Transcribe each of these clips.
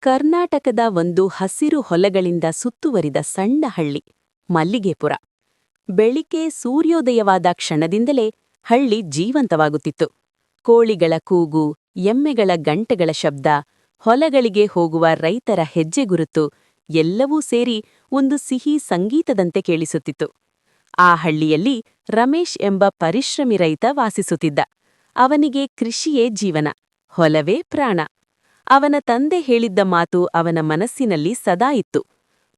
ಕರ್ನಾಟಕದ ಒಂದು ಹಸಿರು ಹೊಲಗಳಿಂದ ಸುತ್ತುವರಿದ ಸಣ್ಣ ಹಳ್ಳಿ ಮಲ್ಲಿಗೆಪುರ. ಬೆಳಿಗ್ಗೆ ಸೂರ್ಯೋದಯವಾದ ಕ್ಷಣದಿಂದಲೇ ಹಳ್ಳಿ ಜೀವಂತವಾಗುತ್ತಿತ್ತು. ಕೋಳಿಗಳ ಕೂಗು, ಎಮ್ಮೆಗಳ ಗಂಟೆಗಳ ಶಬ್ದ, ಹೊಲಗಳಿಗೆ ಹೋಗುವ ರೈತರ ಹೆಜ್ಜೆಗುರುತು ಎಲ್ಲವೂ ಸೇರಿ ಒಂದು ಸಿಹಿ ಸಂಗೀತದಂತೆ ಕೇಳಿಸುತ್ತಿತ್ತು. ಆ ಹಳ್ಳಿಯಲ್ಲಿ ರಮೇಶ್ ಎಂಬ ಪರಿಶ್ರಮಿ ರೈತ ವಾಸಿಸುತ್ತಿದ್ದ. ಅವನಿಗೆ ಕೃಷಿಯೇ ಜೀವನ, ಹೊಲವೇ ಪ್ರಾಣ. ಅವನ ತಂದೆ ಹೇಳಿದ್ದ ಮಾತು ಅವನ ಮನಸ್ಸಿನಲ್ಲಿ ಸದಾ ಇತ್ತು.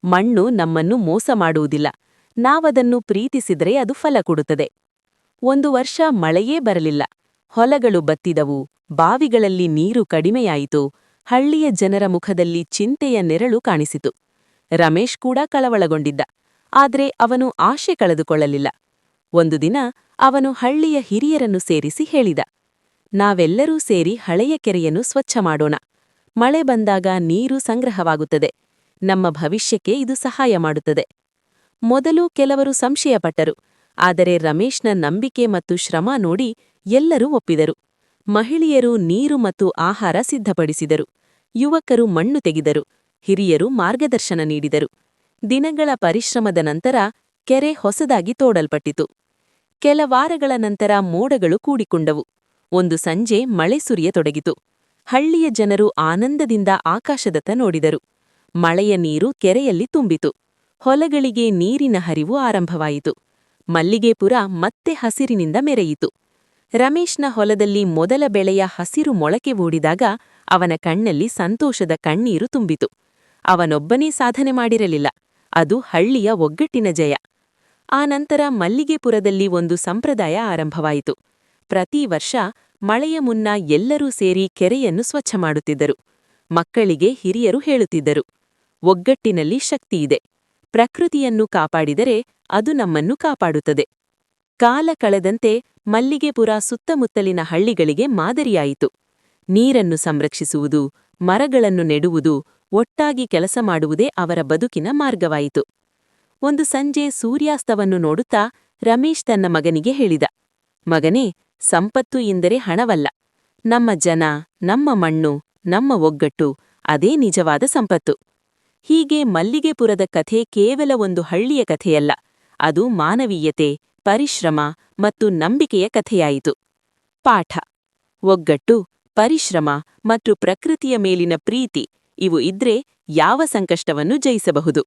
ಮಣ್ಣು ನಮ್ಮನ್ನು ಮೋಸ ಮಾಡುವುದಿಲ್ಲ, ನಾವದನ್ನು ಪ್ರೀತಿಸಿದರೆ ಅದು ಫಲ ಕೊಡುತ್ತದೆ. ಒಂದು ವರ್ಷ ಮಳೆಯೇ ಬರಲಿಲ್ಲ. ಹೊಲಗಳು ಬತ್ತಿದವು, ಬಾವಿಗಳಲ್ಲಿ ನೀರು ಕಡಿಮೆಯಾಯಿತು. ಹಳ್ಳಿಯ ಜನರ ಮುಖದಲ್ಲಿ ಚಿಂತೆಯ ನೆರಳು ಕಾಣಿಸಿತು. ರಮೇಶ್ ಕೂಡ ಕಳವಳಗೊಂಡಿದ್ದ. ಆದ್ರೆ ಅವನು ಆಶೆ ಕಳೆದುಕೊಳ್ಳಲಿಲ್ಲ. ಒಂದು ದಿನ ಅವನು ಹಳ್ಳಿಯ ಹಿರಿಯರನ್ನು ಸೇರಿಸಿ ಹೇಳಿದ, ನಾವೆಲ್ಲರೂ ಸೇರಿ ಹಳೆಯ ಕೆರೆಯನ್ನು ಸ್ವಚ್ಛ ಮಾಡೋಣ. ಮಳೆ ಬಂದಾಗ ನೀರು ಸಂಗ್ರಹವಾಗುತ್ತದೆ. ನಮ್ಮ ಭವಿಷ್ಯಕ್ಕೆ ಇದು ಸಹಾಯ ಮಾಡುತ್ತದೆ. ಮೊದಲು ಕೆಲವರು ಸಂಶಯಪಟ್ಟರು, ಆದರೆ ರಮೇಶ್ನ ನಂಬಿಕೆ ಮತ್ತು ಶ್ರಮ ನೋಡಿ ಎಲ್ಲರೂ ಒಪ್ಪಿದರು. ಮಹಿಳೆಯರು ನೀರು ಮತ್ತು ಆಹಾರ ಸಿದ್ಧಪಡಿಸಿದರು. ಯುವಕರು ಮಣ್ಣು ತೆಗೆದರು, ಹಿರಿಯರು ಮಾರ್ಗದರ್ಶನ ನೀಡಿದರು. ದಿನಗಳ ಪರಿಶ್ರಮದ ನಂತರ ಕೆರೆ ಹೊಸದಾಗಿ ತೋಡಲ್ಪಟ್ಟಿತು. ಕೆಲ ವಾರಗಳ ನಂತರ ಮೋಡಗಳು ಕೂಡಿಕೊಂಡವು. ಒಂದು ಸಂಜೆ ಮಳೆ ಸುರಿಯತೊಡಗಿತು. ಹಳ್ಳಿಯ ಜನರು ಆನಂದದಿಂದ ಆಕಾಶದತ್ತ ನೋಡಿದರು. ಮಳೆಯ ನೀರು ಕೆರೆಯಲ್ಲಿ ತುಂಬಿತು. ಹೊಲಗಳಿಗೆ ನೀರಿನ ಹರಿವು ಆರಂಭವಾಯಿತು. ಮಲ್ಲಿಗೆಪುರ ಮತ್ತೆ ಹಸಿರಿನಿಂದ ಮೆರೆಯಿತು. ರಮೇಶ್ನ ಹೊಲದಲ್ಲಿ ಮೊದಲ ಬೆಳೆಯ ಹಸಿರು ಮೊಳಕೆ ಓಡಿದಾಗ ಅವನ ಕಣ್ಣಲ್ಲಿ ಸಂತೋಷದ ಕಣ್ಣೀರು ತುಂಬಿತು. ಅವನೊಬ್ಬನೇ ಸಾಧನೆ ಮಾಡಿರಲಿಲ್ಲ, ಅದು ಹಳ್ಳಿಯ ಒಗ್ಗಟ್ಟಿನ ಜಯ. ಆ ನಂತರ ಮಲ್ಲಿಗೆಪುರದಲ್ಲಿ ಒಂದು ಸಂಪ್ರದಾಯ ಆರಂಭವಾಯಿತು. ಪ್ರತಿ ವರ್ಷ ಮಳೆಯ ಮುನ್ನ ಎಲ್ಲರೂ ಸೇರಿ ಕೆರೆಯನ್ನು ಸ್ವಚ್ಛ ಮಾಡುತ್ತಿದ್ದರು. ಮಕ್ಕಳಿಗೆ ಹಿರಿಯರು ಹೇಳುತ್ತಿದ್ದರು, ಒಗ್ಗಟ್ಟಿನಲ್ಲಿ ಶಕ್ತಿಯಿದೆ. ಪ್ರಕೃತಿಯನ್ನು ಕಾಪಾಡಿದರೆ ಅದು ನಮ್ಮನ್ನು ಕಾಪಾಡುತ್ತದೆ. ಕಾಲ ಕಳೆದಂತೆ ಮಲ್ಲಿಗೆಪುರ ಸುತ್ತಮುತ್ತಲಿನ ಹಳ್ಳಿಗಳಿಗೆ ಮಾದರಿಯಾಯಿತು. ನೀರನ್ನು ಸಂರಕ್ಷಿಸುವುದು, ಮರಗಳನ್ನು ನೆಡುವುದು, ಒಟ್ಟಾಗಿ ಕೆಲಸ ಮಾಡುವುದೇ ಅವರ ಬದುಕಿನ ಮಾರ್ಗವಾಯಿತು. ಒಂದು ಸಂಜೆ ಸೂರ್ಯಾಸ್ತವನ್ನು ನೋಡುತ್ತಾ ರಮೇಶ್ ತನ್ನ ಮಗನಿಗೆ ಹೇಳಿದ, ಮಗನೇ, ಸಂಪತ್ತು ಎಂದರೆ ಹಣವಲ್ಲ. ನಮ್ಮ ಜನ, ನಮ್ಮ ಮಣ್ಣು, ನಮ್ಮ ಒಗ್ಗಟ್ಟು, ಅದೇ ನಿಜವಾದ ಸಂಪತ್ತು. ಹೀಗೆ ಮಲ್ಲಿಗೆಪುರದ ಕಥೆ ಕೇವಲ ಒಂದು ಹಳ್ಳಿಯ ಕಥೆಯಲ್ಲ, ಅದು ಮಾನವೀಯತೆ, ಪರಿಶ್ರಮ ಮತ್ತು ನಂಬಿಕೆಯ ಕಥೆಯಾಯಿತು. ಪಾಠ: ಒಗ್ಗಟ್ಟು, ಪರಿಶ್ರಮ ಮತ್ತು ಪ್ರಕೃತಿಯ ಮೇಲಿನ ಪ್ರೀತಿ ಇವು ಇದ್ರೆ ಯಾವ ಸಂಕಷ್ಟವನ್ನು ಜಯಿಸಬಹುದು.